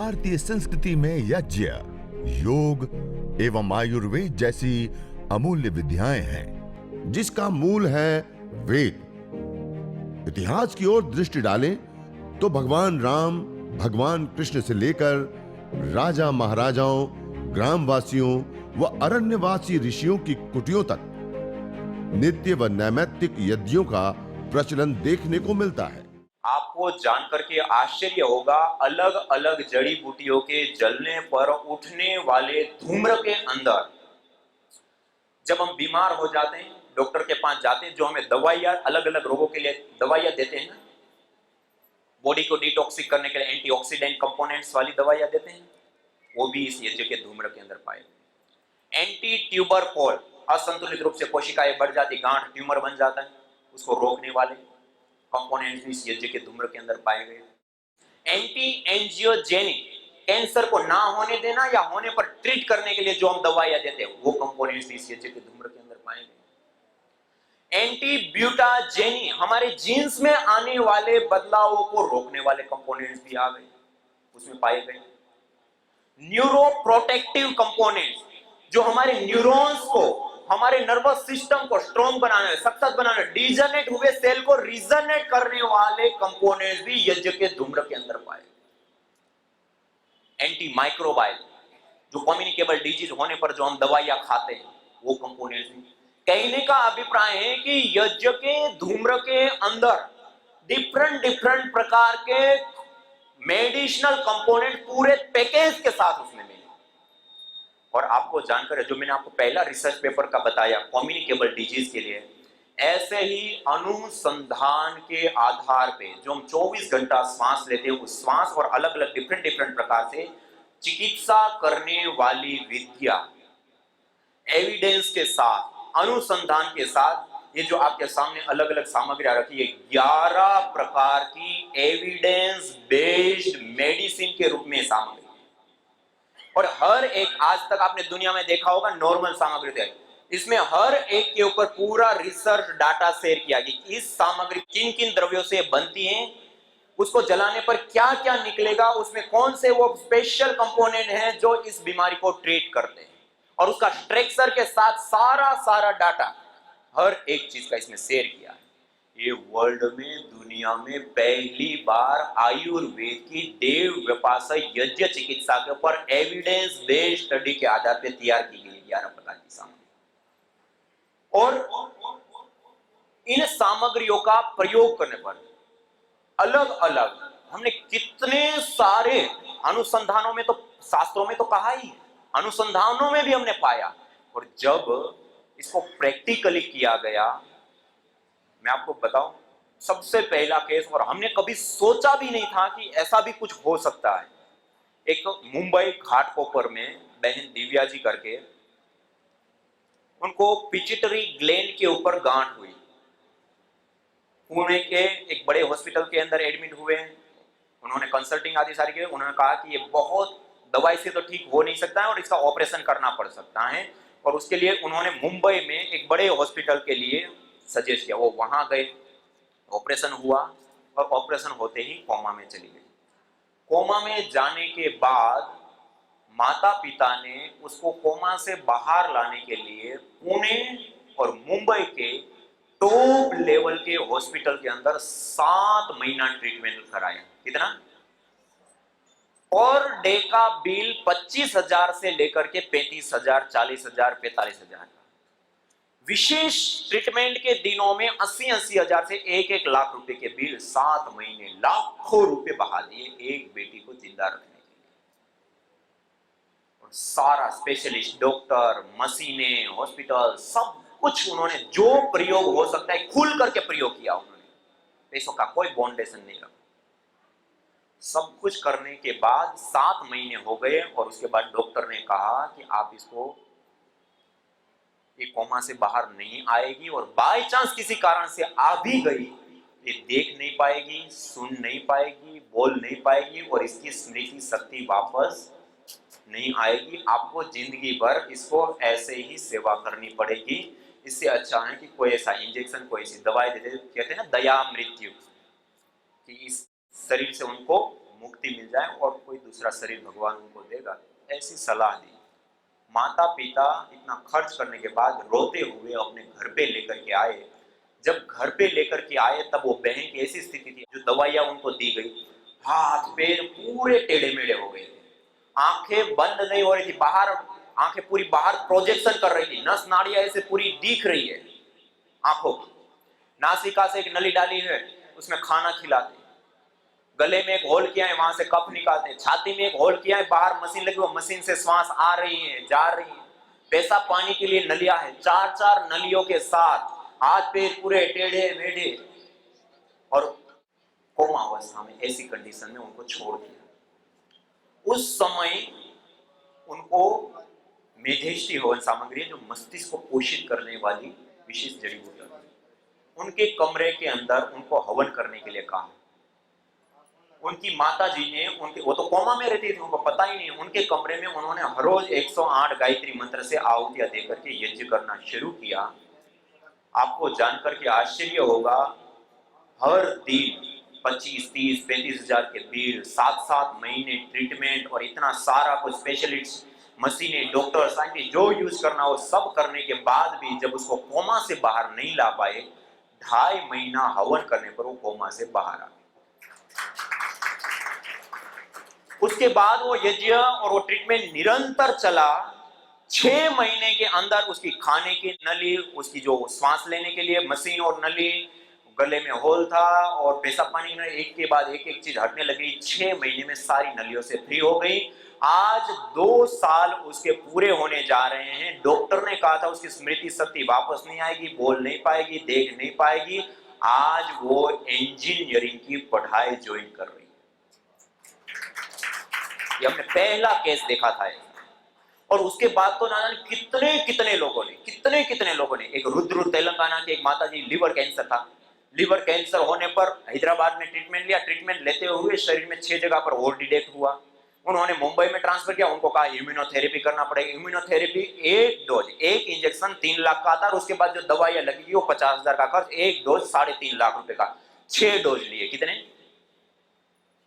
भारतीय संस्कृति में यज्ञ, योग एवं आयुर्वेद जैसी अमूल्य विद्याएं हैं, जिसका मूल है वेद। इतिहास की ओर दृष्टि डालें तो भगवान राम, भगवान कृष्ण से लेकर राजा महाराजाओं, ग्रामवासियों व अरण्यवासी ऋषियों की कुटियों तक नित्य व नैमित्तिक यज्ञों का प्रचलन देखने को मिलता है। आपको जानकर के आश्चर्य होगा, अलग अलग जड़ी बूटियों के जलने पर उठने वाले धूम्र के अंदर जब हम बीमार हो जाते हैं, डॉक्टर के पास जाते हैं, जो हमें दवाइयां अलग अलग रोगों के लिए दवाइयां देते हैं ना, बॉडी को डिटॉक्सिक करने के लिए एंटीऑक्सीडेंट कंपोनेंट्स वाली दवाइयां देते हैं, वो भी इस यज्ञ के धूम्र के अंदर पाए गए। एंटी ट्यूबरकुल, असंतुलित रूप से कोशिकाएं बढ़ जाती, गांठ ट्यूमर बन जाता है, उसको रोकने वाले कंपोनेंट्स भी इस यज्ञ के धूम्र के अंदर पाए गए। एंटी एंजियोजेनिक, कैंसर को ना होने देना या होने पर ट्रीट करने के लिए जो हम दवाइयां देते हैं, वो कंपोनेंट्स भी इस यज्ञ के धूम्र के अंदर पाए गए। एंटी ब्यूटाजेनी, हमारे जीन्स में आने वाले बदलावों को रोकने वाले कंपोनेंट्स भी आ गए, उसमें पाए गए। न्यूरोप्रोटेक्टिव कंपोनेंट्स, जो हमारे न्यूरॉन्स को, हमारे नर्वस सिस्टम को स्ट्रॉन्ग बनाने, सख्त बनाने, डिजनरेट हुए सेल को रिजनरेट करने वाले कंपोनेंट्स भी यज्ञ के धूम्र के अंदर पाए। एंटी माइक्रोबाइल, जो कम्युनिकेबल डिजीज होने पर जो हम दवाइयां खाते हैं, वो कंपोनेंट्स भी। कहने का अभिप्राय है कि यज्ञ के धूम्र के अंदर डिफरेंट डिफरेंट प्रकार के मेडिसिनल कंपोनेंट पूरे पैकेज के साथ उसमें मिले। और आपको जानकर, जो मैंने आपको पहला रिसर्च पेपर का बताया कम्युनिकेबल डिजीज के लिए, ऐसे ही अनुसंधान के आधार पे जो हम 24 घंटा श्वास लेते हैं, उस श्वास और अलग अलग डिफरेंट डिफरेंट प्रकार से चिकित्सा करने वाली विद्या, एविडेंस के साथ, अनुसंधान के साथ, ये जो आपके सामने अलग अलग सामग्रियां रखी है, 11 प्रकार की एविडेंस बेस्ड मेडिसिन के रूप में सामग्री। और हर एक, आज तक आपने दुनिया में देखा होगा नॉर्मल सामग्री थे, इसमें हर एक के ऊपर पूरा रिसर्च डाटा शेयर किया कि इस सामग्री किन किन द्रव्यों से बनती है, उसको जलाने पर क्या क्या निकलेगा, उसमें कौन से वो स्पेशल कंपोनेंट हैं जो इस बीमारी को ट्रीट करते हैं, और उसका स्ट्रक्चर के साथ सारा डाटा हर एक चीज का इसमें शेयर किया है। ये वर्ल्ड में, दुनिया में पहली बार आयुर्वेद की देव व्यपासय यज्ञ चिकित्सा के ऊपर एविडेंस बेस्ड स्टडी के आधार पर तैयार की गई 11 प्रकार की सामग्री। और इन सामग्रियों का प्रयोग करने पर अलग अलग हमने कितने सारे अनुसंधानों में, तो शास्त्रों में तो कहा ही, अनुसंधानों में भी हमने पाया, और जब इसको प्रैक्टिकली किया गया, मैं आपको बताऊं, सबसे पहला केस, और हमने कभी सोचा भी नहीं था कि ऐसा भी कुछ हो सकता है। एक मुंबई घाटकोपर में बहन दिव्या जी करके, उनको पिट्यूटरी ग्लैंड के ऊपर गांठ हुई, पुणे के एक बड़े हॉस्पिटल के अंदर एडमिट हुए। उन्होंने कंसल्टिंग आदि सारी की, उन्होंने कहा कि ये बहुत दवाई से तो ठीक हो नहीं सकता है और इसका ऑपरेशन करना पड़ सकता है, और उसके लिए उन्होंने मुंबई में एक बड़े हॉस्पिटल के लिए सजेस्ट किया। वो वहां गए, ऑपरेशन हुआ, और ऑपरेशन होते ही कोमा में चली गई। कोमा में जाने के बाद माता पिता ने उसको कोमा से बाहर लाने के लिए पुणे और मुंबई के टॉप लेवल के हॉस्पिटल के अंदर 7 महीना ट्रीटमेंट कराया। कितना? और डे का बिल 25,000 से लेकर के 35,000, 40,000, 45,000। विशेष ट्रीटमेंट के दिनों में 80-80 हजार से 1-1 लाख रुपए के बिल, 7 महीने लाखों रुपए बहा दिए एक बेटी को जिंदा रखने के लिए। और सारा स्पेशलिस्ट, डॉक्टर, मशीनें, हॉस्पिटल, सब कुछ उन्होंने जो प्रयोग हो सकता है खुल करके प्रयोग किया। उन्होंने पैसों का कोई बाउंडेशन नहीं रखा। सब कुछ करने के बाद 7 महीने हो गए, और उसके बाद डॉक्टर ने कहा कि आप इसको, ये कोमा से बाहर नहीं आएगी, और बाय चांस किसी कारण से आ भी गई, ये देख नहीं पाएगी, सुन नहीं पाएगी, बोल नहीं पाएगी, और इसकी स्मृति शक्ति वापस नहीं आएगी। आपको जिंदगी भर इसको ऐसे ही सेवा करनी पड़ेगी। इससे अच्छा है कि कोई ऐसा इंजेक्शन, कोई ऐसी दवाई दे दे, कहते हैं ना दया मृत्यु, कि इस शरीर से उनको मुक्ति मिल जाए और कोई दूसरा शरीर भगवान उनको देगा, ऐसी सलाह दी। माता पिता इतना खर्च करने के बाद रोते हुए अपने घर पे लेकर के आए। जब घर पे लेकर के आए तब वो बहन की ऐसी स्थिति थी, जो दवाइयां उनको दी गई, हाथ पैर पूरे टेढ़े मेढ़े हो गए थे, आंखें बंद नहीं हो रही थी, बाहर आंखें पूरी बाहर प्रोजेक्शन कर रही थी, नस नाड़ियां ऐसे पूरी दिख रही है आंखों की। नासिका से एक नली डाली है, उसमें खाना खिलाते, गले में एक होल किया है, वहां से कफ निकालते हैं, छाती में एक होल किया है, बाहर मशीन लगी, वो मशीन से श्वास आ रही है जा रही है, पेशाब पानी के लिए नलियां है, 4-4 नलियों के साथ हाथ पैर पूरे टेढ़े मेढ़े, और कोमा अवस्था में ऐसी कंडीशन में उनको छोड़ दिया। उस समय उनको मेधेष्टि हवन सामग्री, जो मस्तिष्क को पोषित करने वाली विशेष जड़ी बूटी, उनके कमरे के अंदर उनको हवन करने के लिए कहा। उनकी माता जी ने वो तो कोमा में रहती थी, उनको पता ही नहीं, उनके कमरे में उन्होंने हर रोज 108 गायत्री मंत्र से आहुतियां देकर के यज्ञ करना शुरू किया। आपको जानकर के आश्चर्य होगा, हर दिन 25, 30, 35 हजार के बिल, 7-7 महीने ट्रीटमेंट, और इतना सारा कुछ स्पेशलिस्ट मशीनें, डॉक्टर, साइंटिस्ट जो यूज करना हो सब करने के बाद भी जब उसको कोमा से बाहर नहीं ला पाए, 2.5 महीना हवन करने पर वो कोमा से बाहर आ गए। उसके बाद वो यज्ञ और वो ट्रीटमेंट निरंतर चला। 6 महीने के अंदर उसकी खाने की नली, उसकी जो श्वास लेने के लिए मशीन और नली, गले में होल था, और पेशाब पानी में एक के बाद एक चीज हटने लगी। 6 महीने में सारी नलियों से फ्री हो गई। आज 2 साल उसके पूरे होने जा रहे हैं। डॉक्टर ने कहा था उसकी स्मृति शक्ति वापस नहीं आएगी, बोल नहीं पाएगी, देख नहीं पाएगी। आज वो इंजीनियरिंग की पढ़ाई ज्वाइन कर रही है। ये हमने पहला केस देखा था। और उसके बाद तो ना कितने लोगों ने, एक रुद्र तेलंगाना के एक माता जी, लिवर कैंसर था, लिवर कैंसर होने पर हैदराबाद में ट्रीटमेंट लिया, ट्रीटमेंट लेते हुए शरीर में 6 जगह पर और डिटेक्ट हुआ। उन्होंने मुंबई में ट्रांसफर किया, उनको कहा इम्यूनोथेरेपी करना पड़ेगा। इम्यूनोथेरेपी एक डोज, एक इंजेक्शन 3 लाख का आता, और उसके बाद जो दवाइयां लगेगी वो 50,000 का खर्च, एक डोज 3.5 लाख रुपए का। 6 डोज लिए, कितने?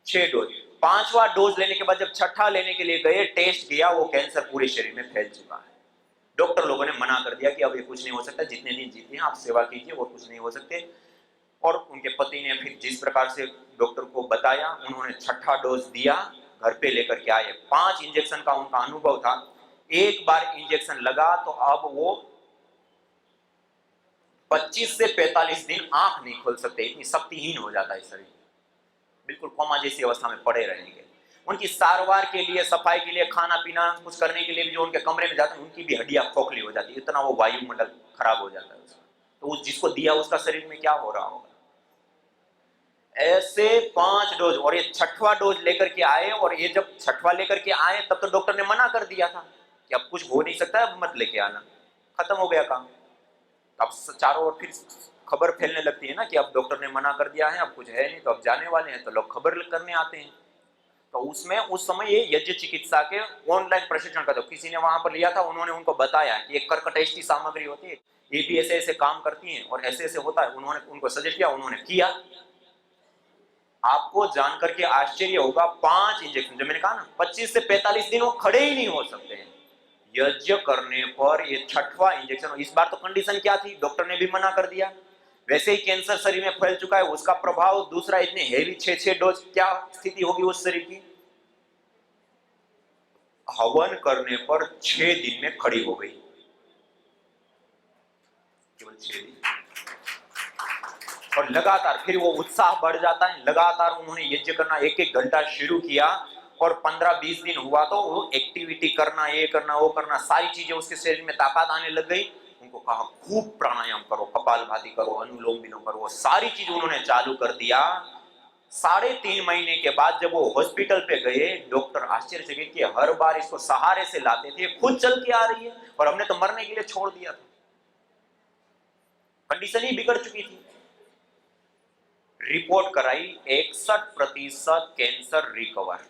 6 डोज। 5वां डोज लेने के बाद जब 6ठा लेने के लिए गए, टेस्ट किया, वो कैंसर पूरे शरीर में फैल चुका है। डॉक्टर लोगों ने मना कर दिया कि अब ये कुछ नहीं हो सकता, जितने दिन जीते हैं आप सेवा कीजिए, और कुछ नहीं हो सकते। और उनके पति ने फिर जिस प्रकार से डॉक्टर को बताया, उन्होंने 6ठा डोज दिया, घर पे लेकर के आए। 5 इंजेक्शन का उनका अनुभव था। एक बार इंजेक्शन लगा तो अब वो 25 से 45 दिन आंख नहीं खोल सकते, इतनी शक्तिहीन हो जाता है शरीर, बिल्कुल कोमा जैसी अवस्था में पड़े रहेंगे। उनकी सारवार के लिए, सफाई के लिए, खाना पीना कुछ करने के लिए भी जो उनके कमरे में जाते हैं, उनकी भी हड्डियां खोखली हो जाती है, इतना वो वायुमंडल खराब हो जाता है उसका। तो उस जिसको दिया उसका शरीर में क्या हो रहा होगा। ऐसे 5 डोज, और ये 6ठवां डोज लेकर के आए, और ये जब 6ठवां लेकर के आए तब तो डॉक्टर ने मना कर दिया था कि अब कुछ हो नहीं सकता, अब मत लेके आना, खत्म हो गया काम। अब चारों ओर फिर खबर फैलने लगती है ना कि अब डॉक्टर ने मना कर दिया है, अब कुछ है नहीं, तो अब जाने वाले हैं, तो लोग खबर करने आते हैं। तो उसमें उस समय ये यज्ञ चिकित्सा के ऑनलाइन प्रशिक्षण का, तो किसी ने वहां पर लिया था, उन्होंने उनको बताया कि एक कर्कटेष्टि सामग्री होती है, ये भी ऐसे ऐसे काम करती है और ऐसे ऐसे होता है। उन्होंने उनको सजेस्ट किया, उन्होंने किया। आपको जानकर के आश्चर्य होगा, 5 इंजेक्शन, जो मैंने कहा ना 25 से 45 दिन वो खड़े ही नहीं हो सकते हैं। यज्ञ करने पर ये 6ठवां इंजेक्शन, इस बार तो कंडीशन क्या थी, डॉक्टर ने भी मना कर दिया, वैसे ही कैंसर शरीर में फैल चुका है, उसका प्रभाव दूसरा, इतने हेवी 6 डोज, क्या स्थिति होगी उस शरीर की। हवन करने पर 6 दिन में खड़ी हो गई, केवल 6 दिन। और लगातार फिर वो उत्साह बढ़ जाता है, लगातार उन्होंने यज्ञ करना 1-1 घंटा शुरू किया, और 15-20 दिन हुआ तो वो एक्टिविटी करना, ये करना, वो करना, सारी चीजें उसके शरीर में ताकत आने लग गई। उनको कहा खूब प्राणायाम करो, कपालभाति करो, अनुलोम विलोम करो, वो सारी चीज उन्होंने चालू कर दिया। 3.5 महीने के बाद जब वो हॉस्पिटल पे गए, डॉक्टर आश्चर्यचकित कि हर बार इसको सहारे से लाते थे, खुद चल के आ रही है, और हमने तो मरने के लिए छोड़ दिया था, कंडीशन ही बिगड़ चुकी थी। रिपोर्ट कराई, 61% कैंसर रिकवर।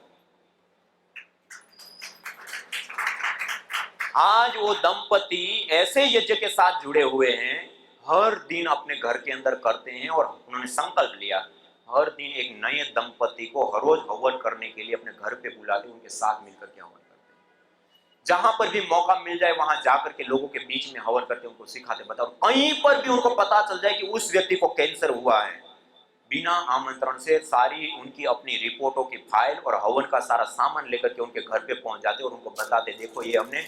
आज वो दंपति ऐसे यज्ञ के साथ जुड़े हुए हैं, हर दिन अपने घर के अंदर करते हैं, और उन्होंने संकल्प लिया हर दिन एक नए दंपति को हर रोज हवन करने के लिए अपने घर पे बुलाते, उनके साथ मिलकर के हवन करते हैं। जहां पर भी मौका मिल जाए वहां जाकर के लोगों के बीच में हवन करते, उनको सिखाते। बताओ, कहीं पर भी उनको पता चल जाए कि उस व्यक्ति को कैंसर हुआ है, बिना आमंत्रण से सारी उनकी अपनी रिपोर्टों की फाइल और हवन का सारा सामान लेकर के उनके घर पे पहुंच जाते और उनको बताते, देखो ये हमने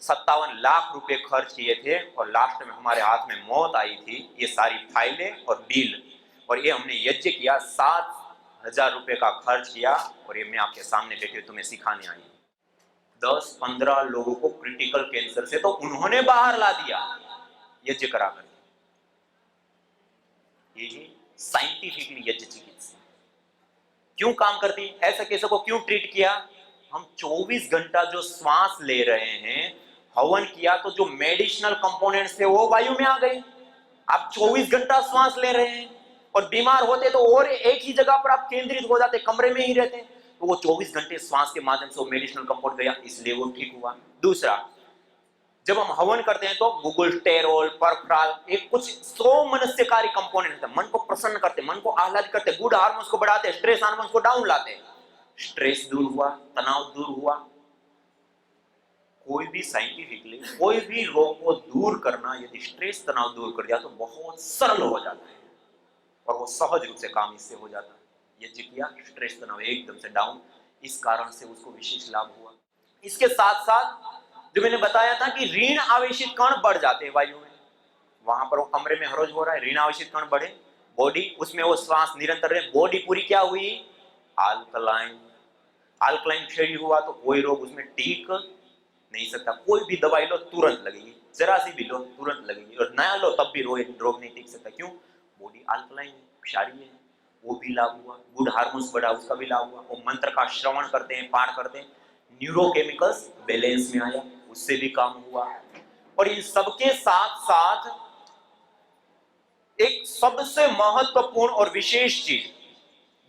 57 लाख रुपए खर्च किए थे और लास्ट में हमारे हाथ में मौत आई थी, ये सारी फाइलें और बिल, और ये हमने यज्ञ किया, 7,000 रुपए का खर्च किया, और ये मैं आपके सामने बैठे तुम्हें सिखाने आई। 10-15 लोगों को क्रिटिकल कैंसर से तो उन्होंने बाहर ला दिया यज्ञ कराकर। ये साइंटिफिकली यज्ञ चिकित्सा क्यों काम करती है, ऐसा कैसे को क्यों ट्रीट किया। हम 24 घंटा जो श्वास ले रहे हैं, हवन किया तो जो मेडिसिनल कंपोनेंट्स थे वो वायु में आ गए। आप 24 घंटा श्वास ले रहे हैं और बीमार होते तो और एक ही जगह पर आप केंद्रित हो जाते, कमरे में ही रहते, तो वो 24 घंटे श्वास के माध्यम से वो मेडिसिनल कंपाउंड गया, इसलिए वो ठीक हुआ। दूसरा, जब हम हवन करते हैं तो गुगुल्स्टेरोल, परफ्राल, एक कुछ 100 मनस्यकारी कंपोनेंट होते हैं, मन को प्रसन्न करते, मन को आह्लादित करते, गुड हार्मोन्स को बढ़ाते, स्ट्रेस हार्मोन्स को डाउन लाते। स्ट्रेस दूर हुआ, तनाव दूर हुआ। कोई भी साइंटिफिकली कोई भी रोग को दूर करना, यदि स्ट्रेस तनाव दूर कर दिया तो बहुत सरल हो जाता है और वो सहज रूप से काम इससे हो जाता है। यज्ञ किया, स्ट्रेस तनाव एकदम से डाउन, इस कारण से उसको विशेष लाभ हुआ। इसके साथ साथ जो मैंने बताया था कि ऋण आवेशित कण बढ़ जाते हैं वायु में, वहां पर वो कमरे में हर रोज हो रहा है, ऋण आवेशित कण बढ़े, बॉडी उसमें वो श्वास निरंतर रहे, बॉडी पूरी क्या हुई, अल्कलाइन। अल्कलाइन शरीर हुआ तो कोई रोग उसमें टिक नहीं सकता। कोई भी दवाई लो तुरंत लगेगी, जरा सी भी लो तुरंत लगेगी, और नया लो तब भी रोग नहीं टिक सकता। क्यों, बॉडी अल्कलाइन है, क्षारीय है। वो भी लाभ हुआ। गुड हार्मोन्स बढ़ा, उसका भी लाभ हुआ। वो मंत्र का श्रवण करते हैं, पाठ करते हैं, न्यूरोकेमिकल्स बैलेंस में आया, उससे भी काम हुआ। और इन सबके साथ साथ एक सबसे महत्वपूर्ण और विशेष चीज,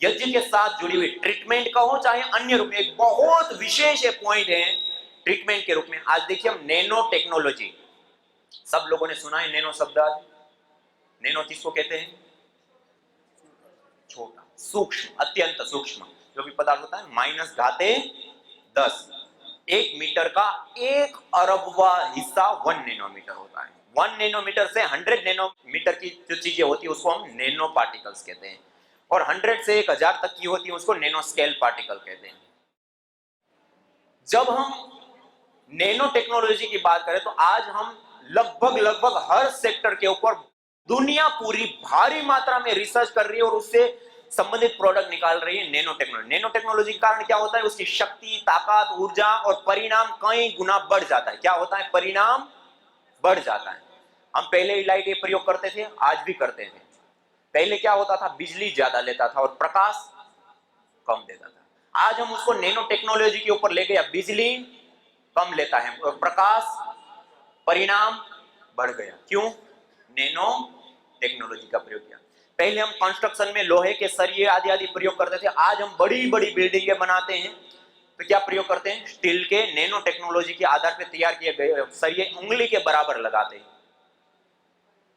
यज्ञ के साथ जुड़ी हुई ट्रीटमेंट का हो चाहे अन्य रूप में, एक बहुत विशेष पॉइंट है ट्रीटमेंट के रूप में। आज देखिए हम नैनो टेक्नोलॉजी, सब लोगों ने सुना है नैनो शब्द। आज नैनो किसको कहते हैं, छोटा, सूक्ष्म, अत्यंत सूक्ष्म जो भी पदार्थ होता है, -10, 1 मीटर का 1 अरबवा हिस्सा 1 नैनोमीटर होता है। 1 नैनोमीटर से 100 नैनोमीटर की जो चीजें होती है उसको हम नैनो पार्टिकल्स कहते हैं, और 100 से 1000 तक की होती है उसको नैनो स्केल पार्टिकल कहते हैं। जब हम नैनो टेक्नोलॉजी की बात करें तो आज हम लगभग हर सेक्टर के ऊपर दुनिया पूरी भारी मात्रा में रिसर्च कर रही है और उससे संबंधित प्रोडक्ट निकाल रही है नैनो टेक्नोलॉजी। नैनो टेक्नोलॉजी के कारण क्या होता है, उसकी शक्ति, ताकत, ऊर्जा और परिणाम कई गुना बढ़ जाता है। क्या होता है, परिणाम बढ़ जाता है। हम पहले ही लाइट ये प्रयोग करते थे, आज भी करते थे। पहले क्या होता था, बिजली ज्यादा लेता था और प्रकाश कम देता था। आज हम उसको नैनो टेक्नोलॉजी के ऊपर ले गए, बिजली कम लेता है और प्रकाश, परिणाम बढ़ गया। क्यों, नैनो टेक्नोलॉजी का प्रयोग किया। पहले हम कंस्ट्रक्शन में लोहे के सरिये आदि आदि प्रयोग करते थे, आज हम बड़ी बड़ी बिल्डिंगें बनाते हैं तो क्या प्रयोग करते हैं, स्टील के नैनो टेक्नोलॉजी के आधार पर तैयार किए गए सरिये उंगली के बराबर लगाते हैं।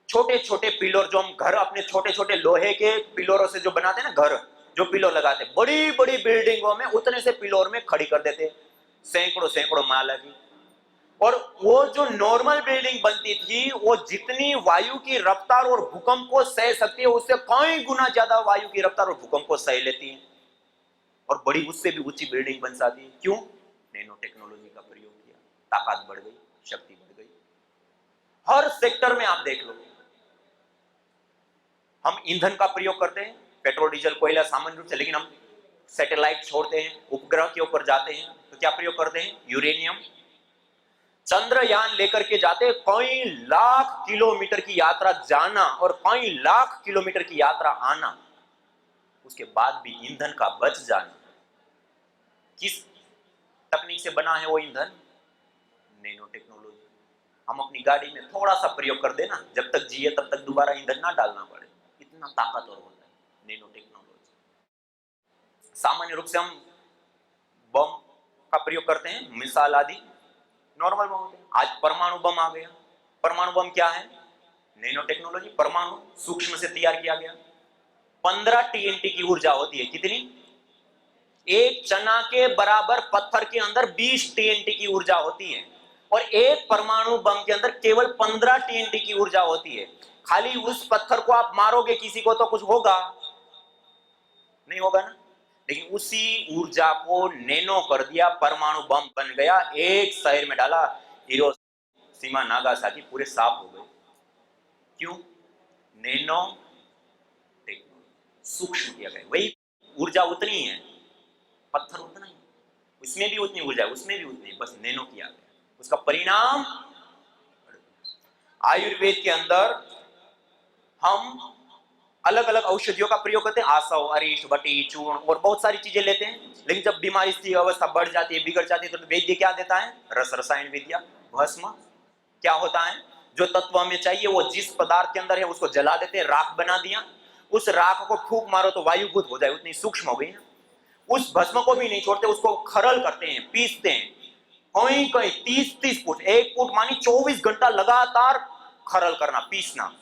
छोटे छोटे पिलर जो हम घर अपने छोटे छोटे लोहे के पिलरों से जो बनाते हैं ना, घर जो पिलर लगाते हैं, बड़ी बड़ी बिल्डिंगों में उतने से पिलर में खड़ी कर देते हैं, सैकड़ों माला की। और वो जो नॉर्मल बिल्डिंग बनती थी वो जितनी वायु की रफ्तार और भूकंप को सह सकती है उससे कई गुना ज्यादा वायु की रफ्तार और भूकंप को सह लेती है और बड़ी उससे भी ऊंची बिल्डिंग बन जाती है। क्यों, नैनो टेक्नोलॉजी का प्रयोग किया, ताकत बढ़ गई, शक्ति बढ़ गई। हर सेक्टर में आप देख लो, हम ईंधन का प्रयोग करते हैं, पेट्रोल, डीजल, कोयला सामान्य रूप से, लेकिन हम सैटेलाइट छोड़ते हैं, उपग्रह के ऊपर जाते हैं तो क्या प्रयोग करते हैं, यूरेनियम। चंद्रयान लेकर के जाते हैं, कई लाख किलोमीटर की यात्रा जाना और कई लाख किलोमीटर की यात्रा आना, उसके बाद भी ईंधन का बच जाना। किस तकनीक से बना है वो ईंधन, नैनो टेक्नोलॉजी। हम अपनी गाड़ी में थोड़ा सा प्रयोग कर देना, जब तक जिए तब तक दोबारा ईंधन ना डालना पड़े, इतना ताकतवर होता है नैनो टेक्नोलॉजी। सामान्य रूप से हम बम का प्रयोग करते हैं, मिसाल आदि नॉर्मल बम होते हैं। आज परमाणु बम आ गया। परमाणु बम क्या है, नैनो टेक्नोलॉजी। परमाणु सूक्ष्म से तैयार किया गया, 15 TNT की ऊर्जा होती है। कितनी? एक चना के बराबर पत्थर के अंदर 20 TNT की ऊर्जा होती है और एक परमाणु बम के अंदर केवल 15 TNT की ऊर्जा होती है। खाली उस पत्थर को आप मारोगे किसी को तो कुछ होगा नहीं, होगा ना। लेकिन उसी ऊर्जा को नैनो कर दिया, परमाणु बम बन गया, एक शहर में डाला, हिरोशिमा नागासाकी पूरे साफ हो गए। क्यों? नैनो टेक्नोलॉजी, सूक्ष्म किया गया। वही ऊर्जा उतनी है, पत्थर उतना ही, उसमें भी उतनी ऊर्जा, उसमें भी उतनी, बस नैनो किया गया। उसका परिणाम आयुर्वेद के अंदर हम अलग अलग औषधियों का प्रयोग करते हैं, आसव, अरिष्ट, बटी, चूर्ण और बहुत सारी चीजें लेते हैं। लेकिन जब बीमारी की अवस्था बढ़ जाती है, बिगड़ जाती है, तो वैद्य क्या देता है? रसायन विद्या, भस्म। क्या होता है? जो तत्व हमें चाहिए वो जिस पदार्थ के अंदर है उसको जला देते हैं, राख बना दिया। उस राख को फूंक मारो तो वायुभूत हो जाए, उतनी सूक्ष्म हो गई है। उस भस्म को भी नहीं छोड़ते, उसको खरल करते हैं, पीसते हैं, कहीं कहीं 30-30 फुट, 1 फुट मानी 24 घंटा लगातार खरल करना, पीसना,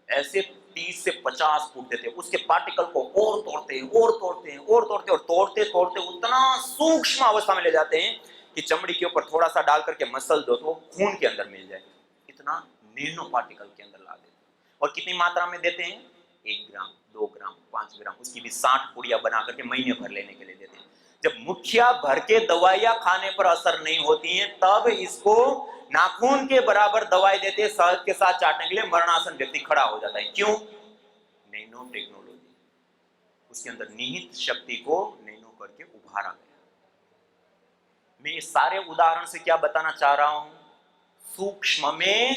ऐसे 30 से 50 फुट देते हैं। उसके पार्टिकल को और तोड़ते हैं और तोड़ते हैं और तोड़ते हैं और तोड़ते तोड़ते उतना सूक्ष्म अवस्था में ले जाते हैं कि चमड़ी के ऊपर थोड़ा सा डाल करके मसल दो तो खून के अंदर मिल जाए, इतना नैनो पार्टिकल के अंदर ला देते हैं। और कितनी मात्रा में देते हैं? 1 ग्राम, 2 ग्राम, 5 ग्राम, उसकी भी 60 पुड़िया बना करके महीने भर लेने के लिए देते हैं। जब मुखिया भर के दवाइयां खाने पर असर नहीं होती हैं, तब इसको नाखून के बराबर दवाई देते हैं, शहद के साथ चाटने के लिए मरणासन व्यक्ति खड़ा हो जाता है। क्यों? नैनो टेक्नोलॉजी, उसके अंदर निहित शक्ति को नैनो करके उभारा गया। मैं ये सारे उदाहरण से क्या बताना चाह रहा हूं? सूक्ष्म में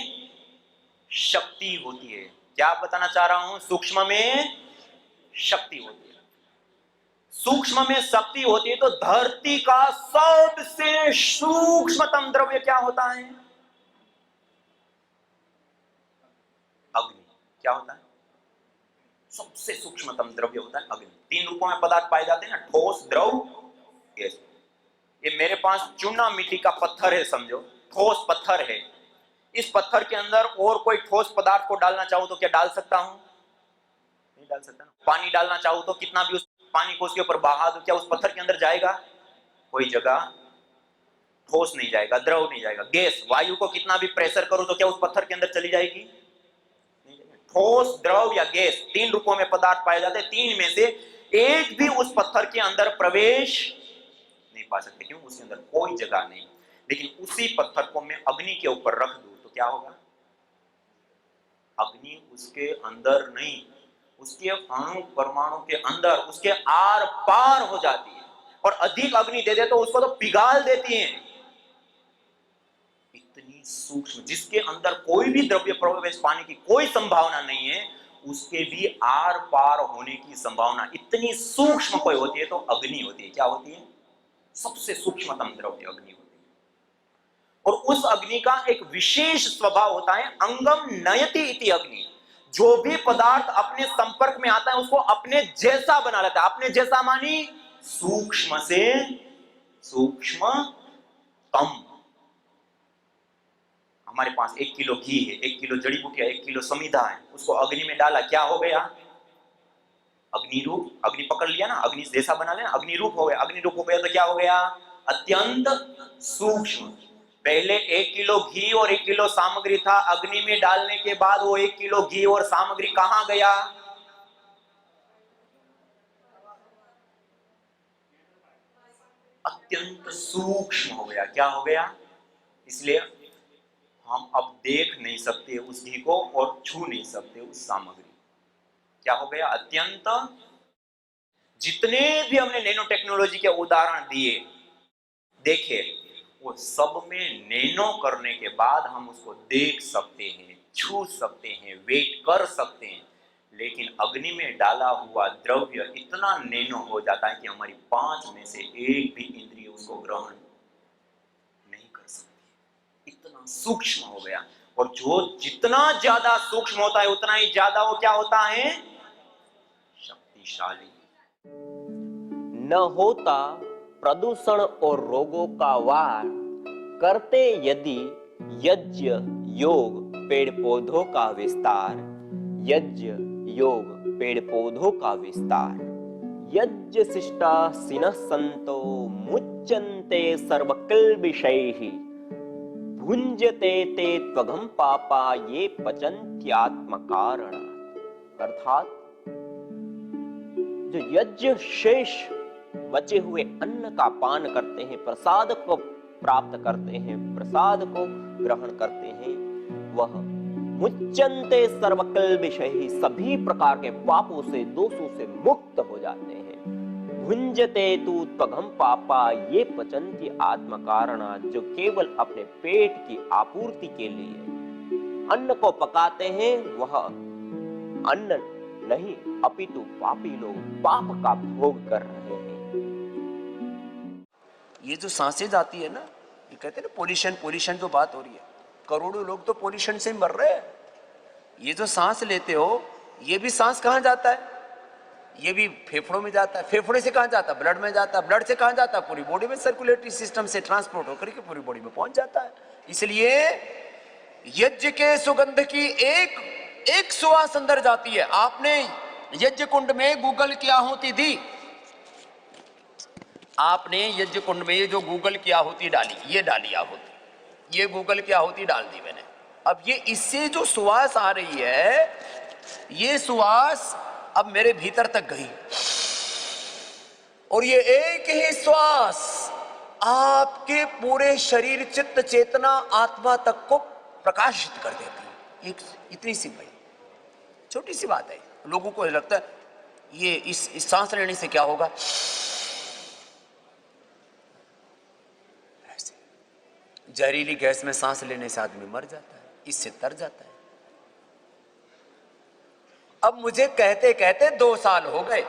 शक्ति होती है। क्या बताना चाह रहा हूं? सूक्ष्म में शक्ति होती है। सूक्ष्म में शक्ति होती है तो धरती का सबसे सूक्ष्मतम द्रव्य क्या होता है? अग्नि। क्या होता है? सबसे सूक्ष्मतम द्रव्य होता है अग्नि। 3 रूपों में पदार्थ पाए जाते हैं ना, ठोस, द्रव, गैस। ये मेरे पास चूना मिट्टी का पत्थर है, समझो, ठोस पत्थर है। इस पत्थर के अंदर और कोई ठोस पदार्थ को डालना चाहूं तो क्या डाल सकता हूं? नहीं डाल सकता ना। पानी डालना चाहूं तो कितना भी उस पानी को उसके ऊपर बहा दो, क्या उस पत्थर के अंदर जाएगा? कोई जगह ठोस नहीं जाएगा, द्रव नहीं जाएगा। गैस, वायु को कितना भी प्रेशर करो तो क्या उस पत्थर के अंदर चली जाएगी? ठोस, द्रव या गैस, 3 रूपों में पदार्थ पाए जाते हैं। 3 में से एक भी उस पत्थर के अंदर प्रवेश नहीं पा सकते। क्यों? उसके अंदर कोई जगह नहीं। लेकिन उसी पत्थर को मैं अग्नि के ऊपर रख दूं तो क्या होगा? अग्नि उसके अंदर नहीं, उसके अणु परमाणु के अंदर, उसके आर पार हो जाती है। और अधिक अग्नि दे दे तो उसको तो पिघाल देती है। इतनी सूक्ष्म, जिसके अंदर कोई भी द्रव्य प्रवेश पाने की कोई संभावना नहीं है, उसके भी आर पार होने की संभावना इतनी सूक्ष्म कोई होती है तो अग्नि होती है। क्या होती है? सबसे सूक्ष्मतम द्रव्य अग्नि होती है। और उस अग्नि का एक विशेष स्वभाव होता है, अंगम नयति इति अग्नि। जो भी पदार्थ अपने संपर्क में आता है उसको अपने जैसा बना लेता है। अपने जैसा मानी सूक्ष्म से सूक्ष्मतम। हमारे पास 1 किलो घी है, 1 किलो जड़ी बूटियां, 1 किलो समिधा है, उसको अग्नि में डाला, क्या हो गया? अग्नि रूप। अग्नि पकड़ लिया ना, अग्नि जैसा बना लिया, अग्नि रूप हो गया। अग्नि रूप हो गया तो क्या हो गया? अत्यंत सूक्ष्म। पहले 1 किलो घी और 1 किलो सामग्री था, अग्नि में डालने के बाद वो 1 किलो घी और सामग्री कहां गया? अत्यंत सूक्ष्म हो गया। क्या हो गया? इसलिए हम अब देख नहीं सकते उस घी को और छू नहीं सकते उस सामग्री। क्या हो गया? अत्यंत। जितने भी हमने नैनो टेक्नोलॉजी के उदाहरण दिए, देखे, वो सब में नैनो करने के बाद हम उसको देख सकते हैं, छू सकते हैं, वेट कर सकते हैं। लेकिन अग्नि में डाला हुआ द्रव्य इतना नैनो हो जाता है कि हमारी 5 में से 1 भी इंद्रिय उसको ग्रहण नहीं कर सकती। इतना सूक्ष्म हो गया। और जो जितना ज्यादा सूक्ष्म होता है उतना ही ज्यादा वो क्या होता है? शक्तिशाली। न होता प्रदूषण और रोगों का वार, करते यदि यज्ञ योग पेड़ पौधों का विस्तार। यज्ञ योग पेड़ पौधों का विस्तार। यज्ञ शिष्टा सिनः संतो मुच्यन्ते सर्वकिल्बिषैः भुञ्जते ते त्वघं पापा ये पचन्त्यात्मकारणात्। अर्थात जो यज्ञ शेष बचे हुए अन्न का पान करते हैं, प्रसाद को प्राप्त करते हैं, प्रसाद को ग्रहण करते हैं, वह मुच्यन्ते सर्वकिल्बिषैः सभी प्रकार के पापों से, दोषों से मुक्त हो जाते हैं। भुञ्जते तु त्वघं पापा ये पचन्ति आत्मकारणात्, जो केवल अपने पेट की आपूर्ति के लिए अन्न को पकाते हैं, वह अन्न नहीं अपितु पापी लोग पाप का भोग कर रहे हैं। ये जो सांसें जाती है ना, ये कहते हैं ना पोल्यूशन, पोल्यूशन जो बात हो रही है, करोड़ों लोग तो पोल्यूशन से मर रहे हैं। ये जो सांस लेते हो, ये भी सांस कहाँ जाता है? ये भी फेफड़ों में जाता है। फेफड़े से कहाँ जाता है? ब्लड में जाता है। ब्लड से कहाँ जाता है? पूरी बॉडी में, सर्कुलेटरी सिस्टम से ट्रांसपोर्ट होकर के पूरी बॉडी में पहुंच जाता है। इसलिए यज्ञ के सुगंध की एक सुवास अंदर जाती है। आपने यज्ञ कुंड में गूगल की आहुति दी, आपने यज्ञ कुंड में ये जो गूगल की आहुति डाली, ये डाली आहुति, ये गूगल की आहुति डाल दी मैंने। अब ये इससे जो सुवास आ रही है, ये सुवास अब मेरे भीतर तक गई, और ये एक ही श्वास आपके पूरे शरीर, चित्त, चेतना, आत्मा तक को प्रकाशित कर देती है। एक इतनी सी भाई छोटी सी बात है। लोगों को लगता है ये इस सांस लेने से क्या होगा, ऐसे जहरीली गैस में सांस लेने से आदमी मर जाता है, इससे तर जाता है। अब मुझे कहते कहते 2 साल हो गए।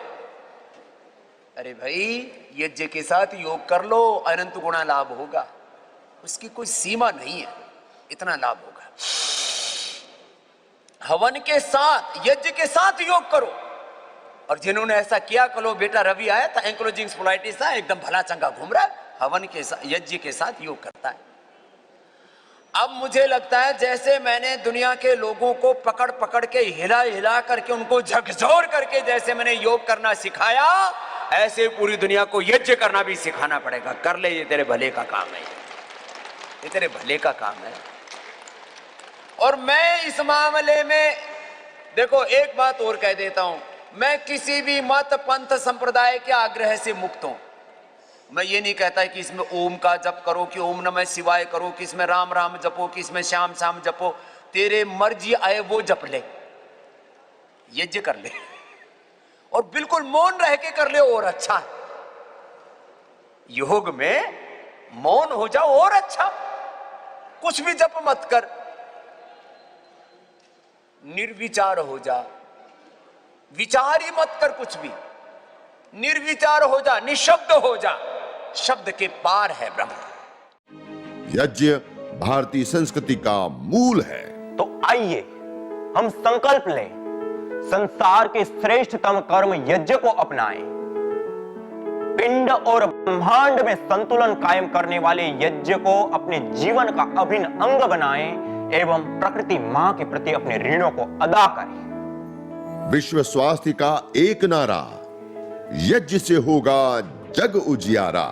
अरे भाई, यज्ञ के साथ योग कर लो, अनंत गुणा लाभ होगा, उसकी कोई सीमा नहीं है, इतना लाभ होगा। हवन के साथ, यज्ञ के साथ योग करो। और जिन्होंने ऐसा किया, कलो बेटा रवि आया था, एंक्लोजिंग स्पोलाइटिस था, एकदम भला चंगा घूम रहा है, हवन के साथ, यज्ञ के साथ योग करता है। अब मुझे लगता है जैसे मैंने दुनिया के लोगों को पकड़ पकड़ के हिला हिला करके, उनको झकझोर करके जैसे मैंने योग करना सिखाया, ऐसे पूरी दुनिया को यज्ञ करना भी सिखाना पड़ेगा। कर ले, ये तेरे भले का काम है, ये तेरे भले का काम है। और मैं इस मामले में देखो एक बात और कह देता हूं, मैं किसी भी मत, पंथ, संप्रदाय के आग्रह से मुक्त हूं। मैं ये नहीं कहता कि इसमें ओम का जप करो, कि ओम नमः शिवाय करो, कि इसमें राम राम जपो, कि इसमें श्याम श्याम जपो। तेरे मर्जी आए वो जप ले, यज्ञ कर ले, और बिल्कुल मौन रह के कर ले, और अच्छा। योग में मौन हो जाओ और अच्छा, कुछ भी जप मत कर, निर्विचार हो जा, विचार ही मत कर कुछ भी, निर्विचार हो जा, निशब्द हो जा, शब्द के पार है ब्रह्म। यज्ञ भारतीय संस्कृति का मूल है। तो आइए हम संकल्प लें, संसार के श्रेष्ठतम कर्म यज्ञ को अपनाएं। पिंड और ब्रह्मांड में संतुलन कायम करने वाले यज्ञ को अपने जीवन का अभिन्न अंग बनाएं एवं प्रकृति मां के प्रति अपने ऋणों को अदा करें। विश्व स्वास्थ्य का एक नारा, यज्ञ से होगा जग उजियारा।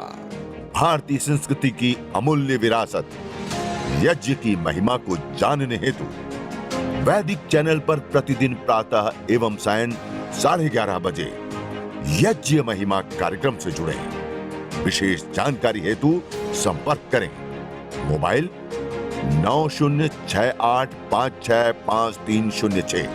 भारतीय संस्कृति की अमूल्य विरासत यज्ञ की महिमा को जानने हेतु वैदिक चैनल पर प्रतिदिन प्रातः एवं सायं 11:30 बजे यज्ञ महिमा कार्यक्रम से जुड़े। विशेष जानकारी हेतु संपर्क करें। मोबाइल 9068565306।